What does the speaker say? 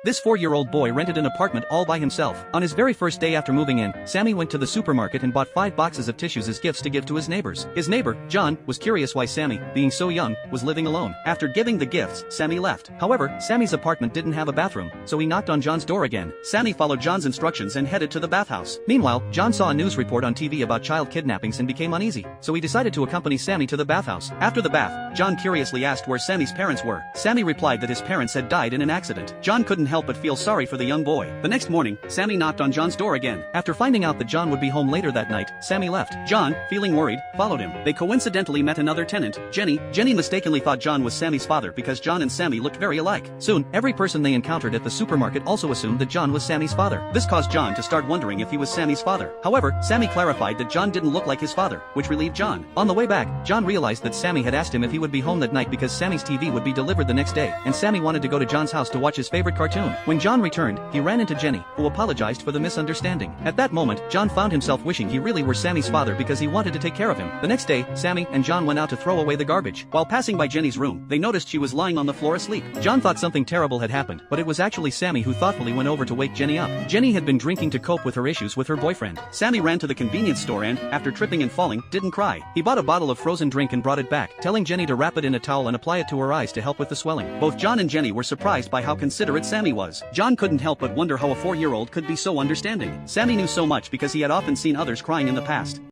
This 4-year-old boy rented an apartment all by himself. On his very first day after moving in, Sammy went to the supermarket and bought 5 boxes of tissues as gifts to give to his neighbors. His neighbor, John, was curious why Sammy, being so young, was living alone. After giving the gifts, Sammy left. However, Sammy's apartment didn't have a bathroom, so he knocked on John's door again. Sammy followed John's instructions and headed to the bathhouse. Meanwhile, John saw a news report on TV about child kidnappings and became uneasy, so he decided to accompany Sammy to the bathhouse. After the bath, John curiously asked where Sammy's parents were. Sammy replied that his parents had died in an accident. John couldn't help but feel sorry for the young boy. The next morning, Sammy knocked on John's door again. After finding out that John would be home later that night, Sammy left. John, feeling worried, followed him. They coincidentally met another tenant, Jenny. Jenny mistakenly thought John was Sammy's father because John and Sammy looked very alike. Soon, every person they encountered at the supermarket also assumed that John was Sammy's father. This caused John to start wondering if he was Sammy's father. However, Sammy clarified that John didn't look like his father, which relieved John. On the way back, John realized that Sammy had asked him if he would be home that night because Sammy's TV would be delivered the next day, and Sammy wanted to go to John's house to watch his favorite cartoon. When John returned, he ran into Jenny, who apologized for the misunderstanding. At that moment, John found himself wishing he really were Sammy's father because he wanted to take care of him. The next day, Sammy and John went out to throw away the garbage. While passing by Jenny's room, they noticed she was lying on the floor asleep. John thought something terrible had happened, but it was actually Sammy who thoughtfully went over to wake Jenny up. Jenny had been drinking to cope with her issues with her boyfriend. Sammy ran to the convenience store and, after tripping and falling, didn't cry. He bought a bottle of frozen drink and brought it back, telling Jenny to wrap it in a towel and apply it to her eyes to help with the swelling. Both John and Jenny were surprised by how considerate Sammy was. John couldn't help but wonder how a 4-year-old could be so understanding. Sammy knew so much because he had often seen others crying in the past.